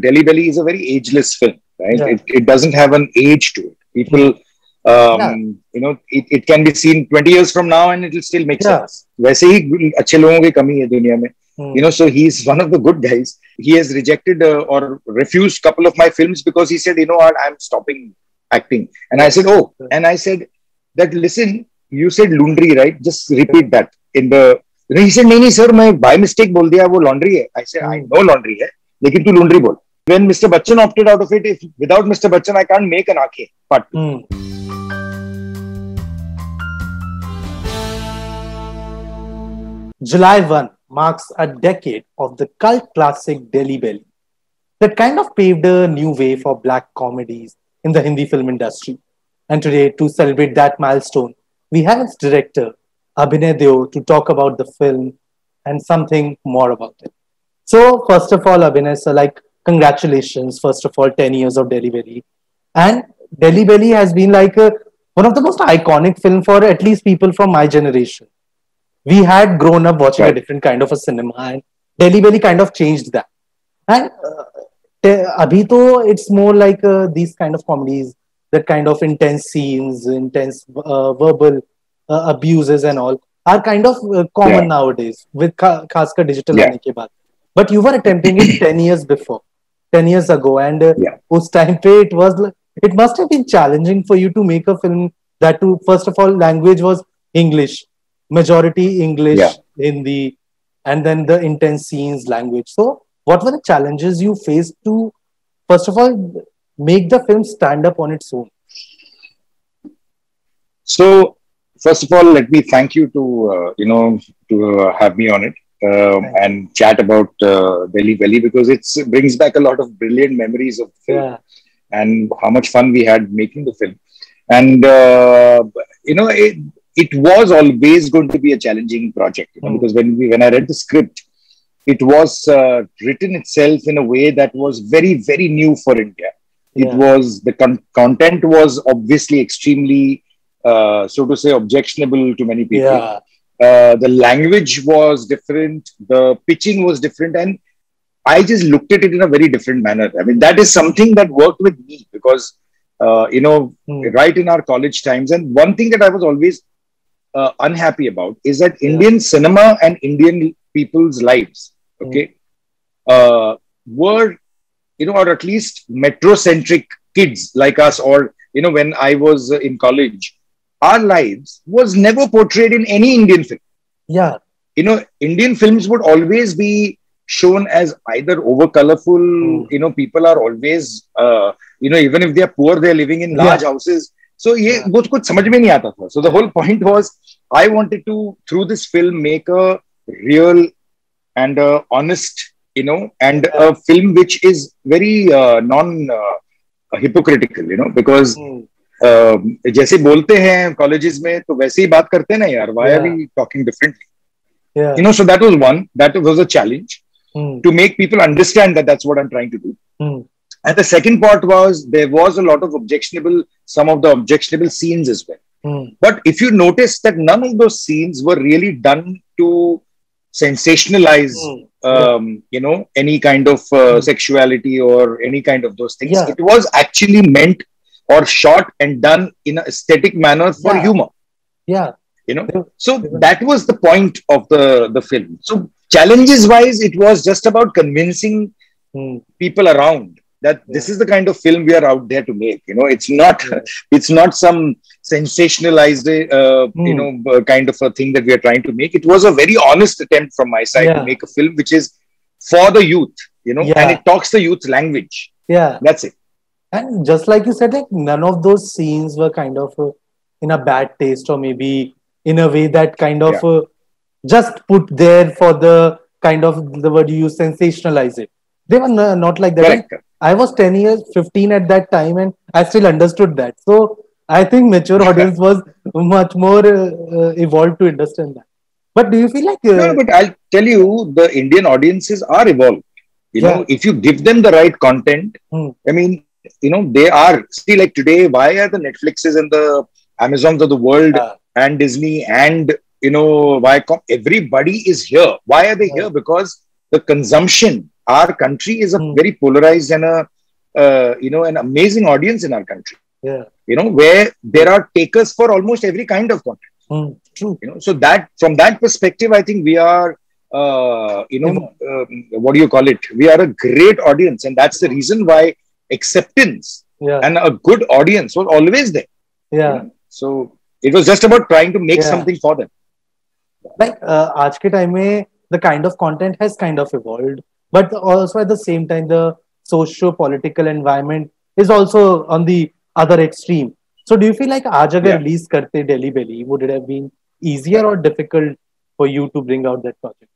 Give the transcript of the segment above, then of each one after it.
Delhi Belly is a very ageless film, right? Yeah. It doesn't have an age to it. People, Yeah. it can be seen 20 years from now and it will still make Yeah. sense. वैसे ही अच्छे लोगों की कमी है दुनिया में. Hmm. So he's one of the good guys. He has rejected or refused a couple of my films because he said, what, I'm stopping acting. And I said, oh, and I said that, listen, you said laundry, right? Just repeat that in the. He said, नहीं sir, मैं by mistake बोल दिया वो laundry है. I said, I know laundry है, लेकिन तू laundry बोल. When Mr. Bachchan opted out of it, if without Mr. Bachchan I can't make an Aankhein Part 2. July 1 marks a decade of the cult classic Delhi Belly that kind of paved a new way for black comedies in the Hindi film industry. And today, to celebrate that milestone, we have its director, Abhinay Deo, to talk about the film and something more about it. So, first of all, Abhinay, so congratulations, first of all, 10 years of Delhi Belly. And Delhi Belly has been one of the most iconic film for at least people from my generation. We had grown up watching a different kind of a cinema, and Delhi Belly kind of changed that. And abhi to it's more like these kind of comedies, that kind of intense scenes, intense verbal abuses and all are kind of common nowadays with khaskar digital aane ke baad. But you were attempting it 10 years before, 10 years ago, and us time pe it must have been challenging for you to make a film that to first of all language was English, majority English, Hindi, and then the intense scenes language. So what were the challenges you faced to, first of all, make the film stand up on its own? So, first of all, let me thank you to have me on it and chat about Delhi Belly, because it brings back a lot of brilliant memories of the film and how much fun we had making the film. And, it was always going to be a challenging project, because when I read the script, it was written itself in a way that was very, very new for India. It was, the content was obviously extremely, so to say, objectionable to many people. The language was different, the pitching was different, and I just looked at it in a very different manner. I mean, that is something that worked with me because, right in our college times. And one thing that I was always unhappy about is that Indian cinema and Indian people's lives, were, or at least metrocentric kids like us, or, when I was in college, our lives was never portrayed in any Indian film. Indian films would always be shown as either over colorful, people are always, even if they are poor, they are living in large houses. So ये कुछ समझ में नहीं आता था. So the whole point was, I wanted to, through this film, make a real and honest, and a film which is very non-hypocritical, because जैसे बोलते हैं colleges में तो वैसे ही बात करते हैं ना यार. Why are we talking differently? So that was one. That was a challenge to make people understand that that's what I'm trying to do. And the second part was, there was a lot of some of the objectionable scenes as well. But if you notice that none of those scenes were really done to sensationalize, any kind of sexuality or any kind of those things. It was actually meant or shot and done in an aesthetic manner for humor. So that was the point of the film. So challenges wise, it was just about convincing people around that this is the kind of film we are out there to make. It's not some sensationalized, kind of a thing that we are trying to make. It was a very honest attempt from my side to make a film which is for the youth, and it talks the youth language. That's it. And just like you said, none of those scenes were kind of in a bad taste, or maybe in a way that kind of just put there for the kind of the word you use, sensationalize it. They were not like that. Correct. I was 10 years, 15 at that time, and I still understood that. So I think mature audience was much more evolved to understand that. But do you feel like... no, but I'll tell you, the Indian audiences are evolved. If you give them the right content, I mean, they are. See, like today, why are the Netflixes and the Amazons of the world and Disney and, Viacom, everybody is here. Why are they here? Because the consumption our country is a Hmm. very polarized and a an amazing audience in our country. Yeah. Where there are takers for almost every kind of content. Hmm. True. So that from that perspective, I think we are, Evolve. what do you call it? We are a great audience, and that's the reason why acceptance Yeah. and a good audience was always there. Yeah. So it was just about trying to make Yeah. something for them. Like आज के time में the kind of content has kind of evolved, but also at the same time the socio-political environment is also on the other extreme. So do you feel like आज अगर Yeah. release करते Delhi Belly, would it have been easier or difficult for you to bring out that project?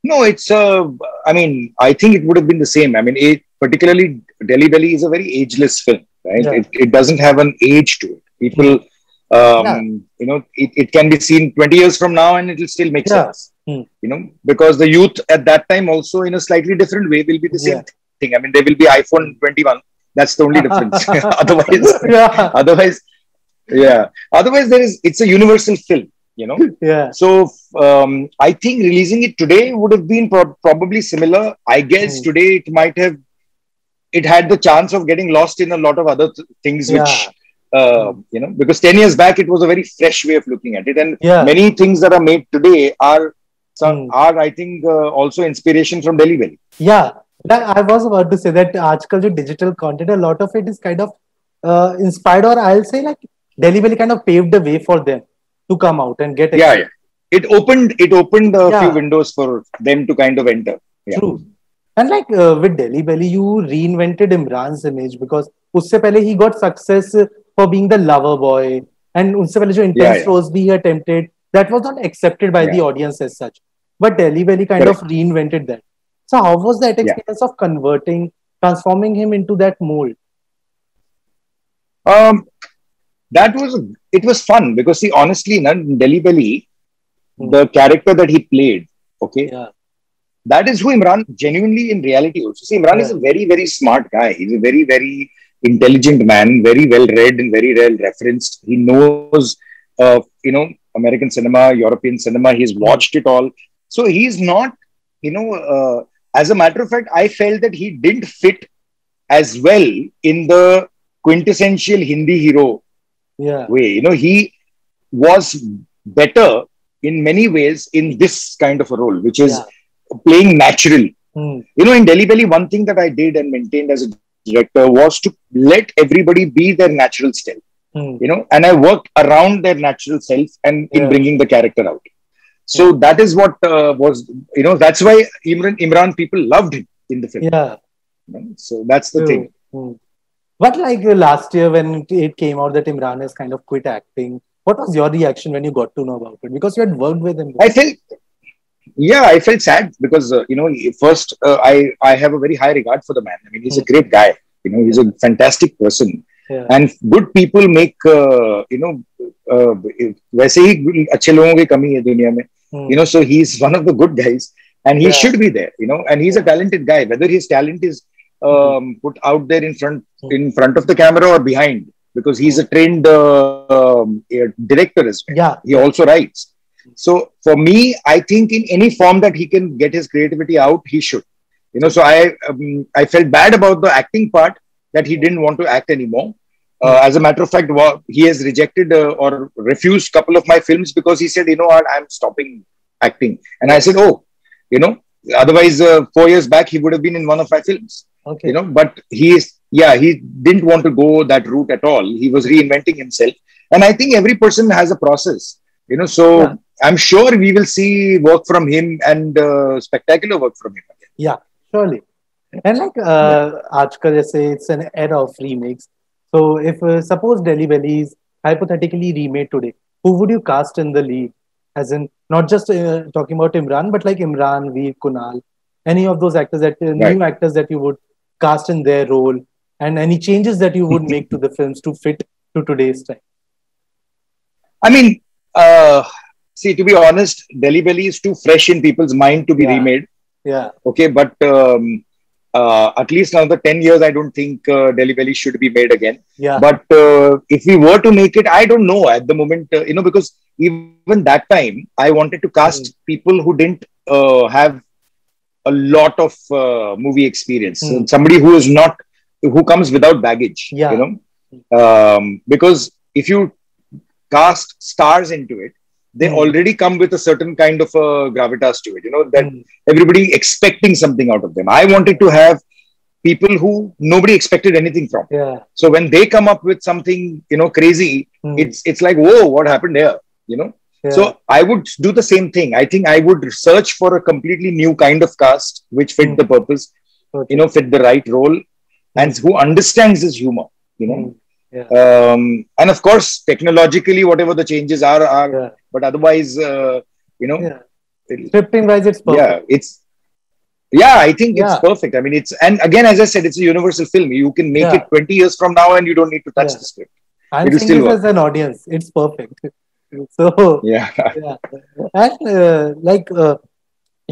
No, it's I mean, I think it would have been the same. I mean, particularly Delhi Belly is a very ageless film, right? Yeah. It doesn't have an age to it. People, Yeah. it can be seen 20 years from now and it will still make Yeah. sense. Hmm. Because the youth at that time also in a slightly different way will be the same Yeah. thing. I mean, there will be iPhone 21. That's the only difference. Yeah. Otherwise, yeah. Otherwise, it's a universal film. Yeah. So I think releasing it today would have been probably similar. I guess today it had the chance of getting lost in a lot of other things, which because 10 years back it was a very fresh way of looking at it, and many things that are made today are I think also inspiration from Delhi Belly. Yeah, I was about to say that आजकल जो digital content, a lot of it is kind of inspired, or I'll say like Delhi Belly kind of paved the way for them to come out and get yeah. It opened a few Yeah. windows for them to kind of enter. Yeah. True. And like with Delhi Belly, you reinvented Imran's image because उससे पहले he got success for being the lover boy, and उससे पहले जो intense roles भी he attempted, that was not accepted by the audience as such. But Delhi Belly kind of reinvented that. So how was that experience of transforming him into that mold? It was fun because, see, honestly, in Delhi Belly, the character that he played, that is who Imran genuinely in reality also. See, Imran is a very, very smart guy. He's a very, very intelligent man, very well read and very well referenced. He knows, American cinema, European cinema. He's watched it all. So he's not, as a matter of fact, I felt that he didn't fit as well in the quintessential Hindi hero way. He was better in many ways in this kind of a role, which is playing naturally. In Delhi Belly, one thing that I did and maintained as a director was to let everybody be their natural self. And I worked around their natural self and in bringing the character out. So that is what was, that's why Imran people loved him in the film. Yeah. So that's the thing. But like last year when it came out that Imran has kind of quit acting, what was your reaction when you got to know about it? Because you had worked with him. I felt sad because, first, I have a very high regard for the man. I mean, he's a great guy. He's a fantastic person. And good people make, वैसे ही अच्छे लोगों की कमी है दुनिया में. So he's one of the good guys and he should be there, and he's a talented guy. Whether his talent is put out there in front of the camera or behind, because he's a trained director as well. Yeah. He also writes. So for me, I think in any form that he can get his creativity out, he should. So I felt bad about the acting part, that he didn't want to act anymore. As a matter of fact, he has rejected or refused a couple of my films because he said, I'm stopping acting. And I said, otherwise 4 years back, he would have been in one of my films. Okay. But he didn't want to go that route at all. He was reinventing himself. And I think every person has a process, so I'm sure we will see work from him and spectacular work from him again. Yeah, surely. And like, aajkal jaise it's an era of remakes. So if suppose Delhi Belly is hypothetically remade today, who would you cast in the lead? As in, not just talking about Imran, but like Imran, Veer, Kunal, any of those actors new actors that you would cast in their role, and any changes that you would make to the films to fit to today's time? I mean, see, to be honest, Delhi Belly is too fresh in people's mind to be remade. Yeah. Okay, but at least another 10 years, I don't think Delhi Belly should be made again. Yeah. But if we were to make it, I don't know at the moment, because even that time, I wanted to cast people who didn't have a lot of movie experience. So Hmm. somebody who comes without baggage, Yeah. because if you cast stars into it, they Hmm. already come with a certain kind of gravitas to it, that Hmm. everybody expecting something out of them. I wanted to have people who nobody expected anything from. Yeah. So when they come up with something, crazy, Hmm. it's like, whoa, what happened here? Yeah. So I would do the same thing. I think I would search for a completely new kind of cast which fit Hmm. the purpose, Okay. fit the right role, Hmm. and who understands this humor. You know, Hmm. Yeah. and of course, technologically, whatever the changes are. Yeah. But otherwise, Yeah. it- Scripting wise, it's yeah, perfect. I think it's Yeah. perfect. I mean, and again, as I said, it's a universal film. You can make it Yeah. 20 years from now, and you don't need to touch Yeah. the script. I'm It will saying still this work. as an audience. It's perfect. So, Yeah. yeah. And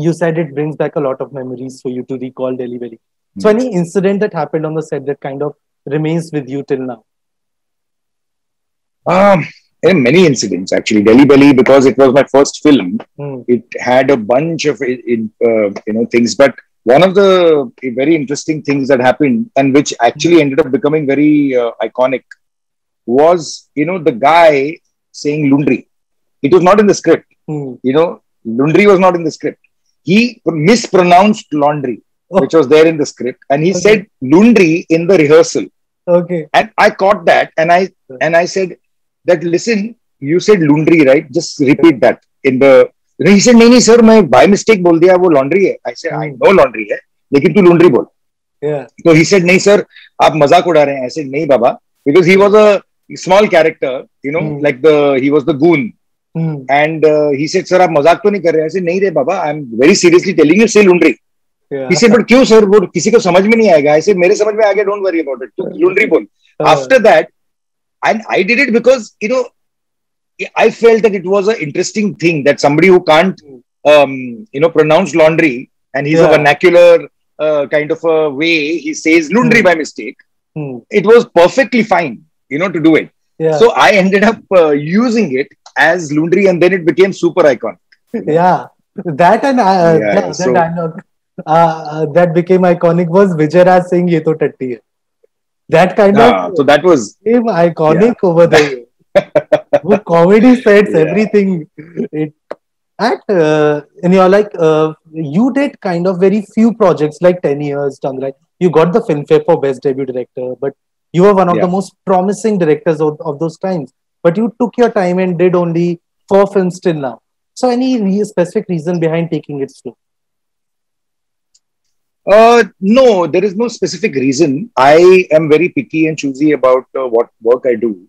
you said it brings back a lot of memories for you to recall Delhi Belly. So, any incident that happened on the set that kind of remains with you till now? Um, there are many incidents actually. Delhi Belly, because it was my first film, Hmm. it had a bunch of things. But one of the very interesting things that happened, and which actually ended up becoming very iconic, was the guy saying "lundri." It was not in the script. Hmm. Lundri was not in the script. He mispronounced laundry, Oh, which was there in the script, and he okay. said "lundri" in the rehearsal. Okay. And I caught that, and I said that, listen, you said laundry, right? Just repeat that in the. He said, नहीं नहीं sir, मैं by mistake बोल दिया वो laundry है. I said, I Hmm. know laundry है, लेकिन तू laundry बोल. Yeah. So he said, नहीं sir, आप मजाक उड़ा रहे हैं. I said, नहीं बाबा, because he was a small character, Hmm. like he was the goon. Hmm. And he said, sir, आप मजाक तो नहीं कर रहे हैं? I said, नहीं रे बाबा, I'm very seriously telling you, say laundry. Yeah. He said, but क्यों sir, वो किसी को समझ में नहीं आएगा. I said, मेरे समझ में आ गया, don't worry about it. तू laundry बोल. After that, and I did it because I felt that it was an interesting thing that somebody who can't pronounce laundry, and he's a Yeah. vernacular kind of a way he says laundry by mistake. Hmm. It was perfectly fine to do it. Yeah. So I ended up using it as laundry, and then it became super iconic. Yeah. That and Yeah, the other so- dialogue that became iconic was Vijay Raj saying "ये तो टट्टी है." That kind of So that was became iconic over there. वो comedy sets Yeah. everything. And you did kind of very few projects like 10 years down the line. You got the Filmfare for Best Debut Director, but you were one of the Yeah. most promising directors of those times. But you took your time and did only 4 films till now. So, any specific reason behind taking it slow? No, there is no specific reason. I am very picky and choosy about what work I do.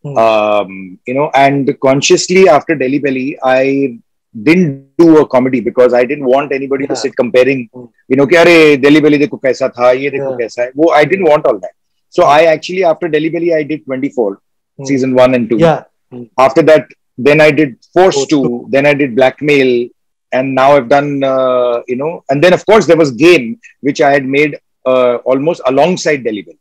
And consciously after Delhi Belly, I didn't do a comedy because I didn't want anybody to Yeah. sit comparing, कि अरे Delhi Belly देखो कैसा था, ये देखो Yeah. कैसा है. वो I didn't want all that. So I actually, after Delhi Belly, I did 24, season 1 and 2. Yeah. After that, then I did Force Force 2, then I did Blackmail, and now I've done, and then of course there was Game, which I had made almost alongside Delhi Belly.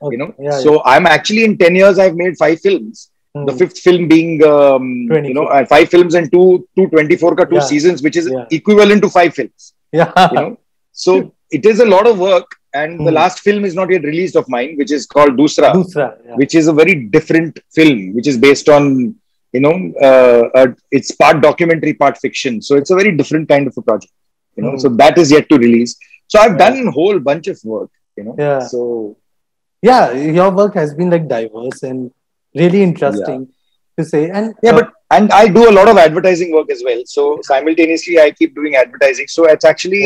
Okay. Yeah, So I'm actually, in 10 years, I've made 5 films. yeah. The 5th film being, 24. 5 films and 224 ka 2 Yeah. seasons, which is Yeah. equivalent to 5 films. Yeah. So it is a lot of work. And the last film is not yet released of mine, which is called Dusra, Dusra. Yeah. which is a very different film, which is based on, it's part documentary, part fiction. So it's a very different kind of a project, so that is yet to release. So I've done a whole bunch of work, Yeah. So Yeah, your work has been like diverse and really interesting to say. And and I do a lot of advertising work as well. So simultaneously, I keep doing advertising. So it's actually,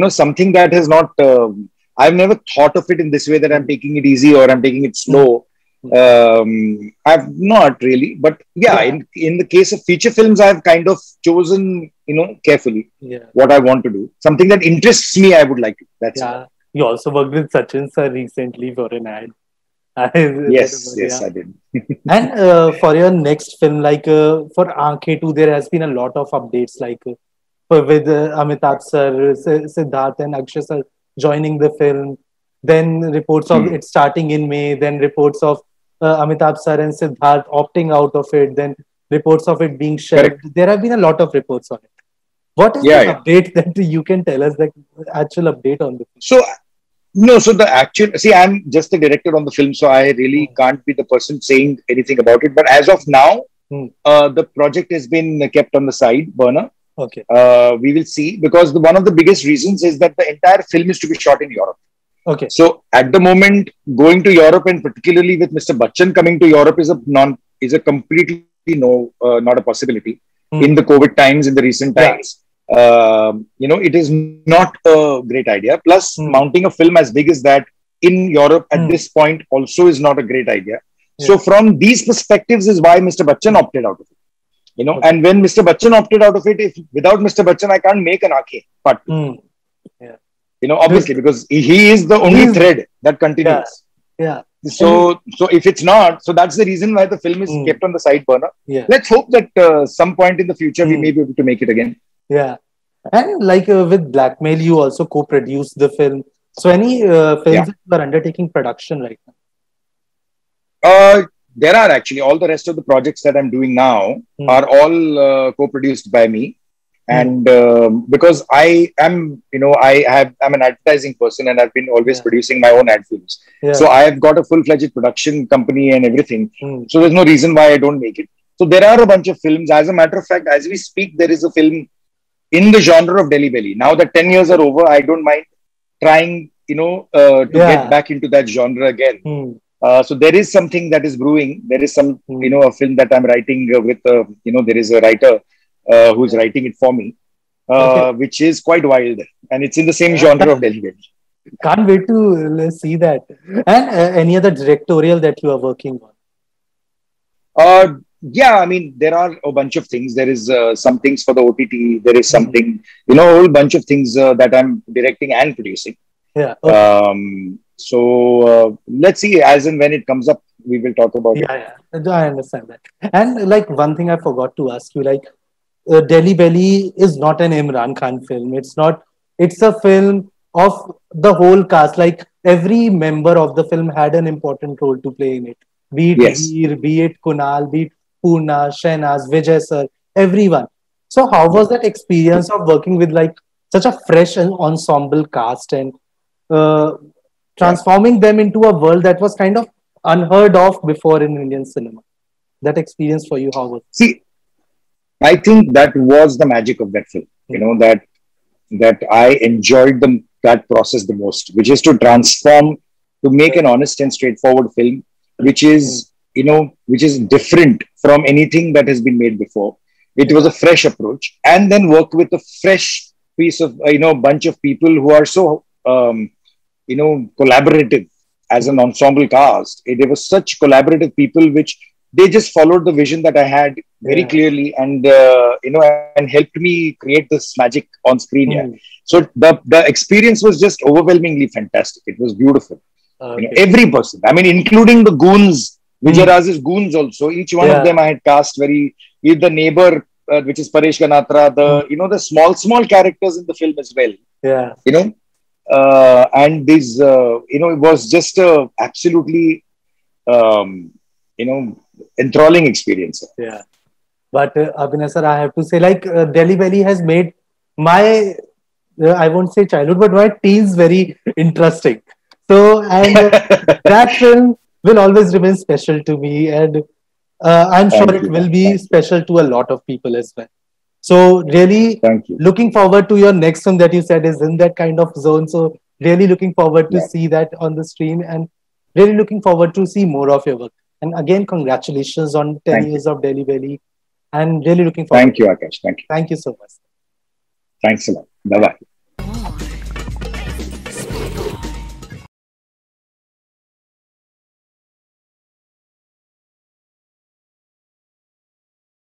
something that has not, I've never thought of it in this way, that I'm taking it easy or I'm taking it slow. I've not really, but in the case of feature films, I've kind of chosen, carefully what I want to do. Something that interests me, I would like to. That's it. You also worked with Sachin sir recently for an ad. Yes, I did. And for your next film, like for Aankhe 2, there has been a lot of updates, like with Amitabh sir, Siddharth and Akshay sir joining the film. Then reports of it starting in May. Then reports of Amitabh sir and Siddharth opting out of it. Then reports of it being shelved. Correct. There have been a lot of reports on it. What is Yeah, the yeah. update that you can tell us, the actual update on the film? So no, so the actual, see, I'm just the director on the film, so I really Hmm. can't be the person saying anything about it. But as of now, Hmm. the project has been kept on the side burner. Okay. We will see, because one of the biggest reasons is that the entire film is to be shot in Europe. Okay. So at the moment, going to Europe, and particularly with Mr. Bachchan coming to Europe, is a completely not a possibility Hmm. in the COVID times, in the recent Yeah. times. It is not a great idea. Plus, Hmm. mounting a film as big as that in Europe at Hmm. this point also is not a great idea. Yeah. So from these perspectives is why Mr. Bachchan opted out of it. Okay. And when Mr. Bachchan opted out of it, if without Mr. Bachchan, I can't make an Aake part 2. Hmm. Yeah. Obviously, because he is the only He's- thread that Yeah. continues. Yeah. So if it's not, so that's the reason why the film is Hmm. kept on the side burner. Yeah. Let's hope that some point in the future we Hmm. may be able to make it again. Yeah. And like with Blackmail, you also co-produced the film. So any films Yeah. that you are undertaking production right now? There are actually all the rest of the projects that I'm doing now Hmm. are all co-produced by me. Hmm. And because I'm an advertising person, and I've been always Yeah. producing my own ad films. Yeah. So I've got a full-fledged production company and everything. Hmm. So there's no reason why I don't make it. So there are a bunch of films. As a matter of fact, as we speak, there is a film in the genre of Delhi Belly. Now that 10 years are over, I don't mind trying, to Yeah. get back into that genre again. Hmm. So there is something that is brewing. There is some, Hmm. a film that I'm writing with, there is a writer who's Yeah. writing it for me, Okay. which is quite wild. And it's in the same genre of Delhi Belly. Can't wait to see that. And any other directorial that you are working on? Yeah, I mean, there are a bunch of things. There is some things for the OTT. There is Hmm. something, a whole bunch of things that I'm directing and producing. Yeah. Okay. So let's see, as and when it comes up, we will talk about it. Yeah. I understand that. And like one thing I forgot to ask you, like Delhi Belly is not an Imran Khan film. It's a film of the whole cast. Like every member of the film had an important role to play in it. Be it Yes. Veer, be it Kunal, be it Poorna, Shehnaz, Vijay sir, everyone. So how was that experience of working with like such a fresh and ensemble cast and uh, transforming them into a world that was kind of unheard of before in Indian cinema? That experience for you, how was it? See, I think that was the magic of that film. That I enjoyed that process the most, which is to transform, to make an honest and straightforward film, which is different from anything that has been made before. It was a fresh approach, and then work with a fresh piece of bunch of people who are so collaborative as an ensemble cast. They were such collaborative people, which they just followed the vision that I had very Yeah. clearly, and and helped me create this magic on screen. Yeah. Hmm. So the experience was just overwhelmingly fantastic. It was beautiful. Okay. Every person, I mean, including the goons, Vijay Hmm. Raj's goons also. Each one Yeah. of them I had cast very. The neighbor, which is Paresh Ganatra, the small characters in the film as well. Yeah. And these it was just a absolutely enthralling experience. Yeah. But Abhinay sir, I have to say, like Delhi Belly has made my, I won't say childhood, but my teens very interesting. So, and that film will always remain special to me, and I'm sure Thank it you. will be Thank you. special to a lot of people as well. So, really Thank you. looking forward to your next film that you said is in that kind of zone. So, really looking forward to Yeah. see that on the screen, and really looking forward to see more of your work. And again, congratulations on 10 Thank you. years of Delhi Belly. And really looking forward. Thank you, Akash. Thank you. Thank you so much. Thanks a lot. Bye bye.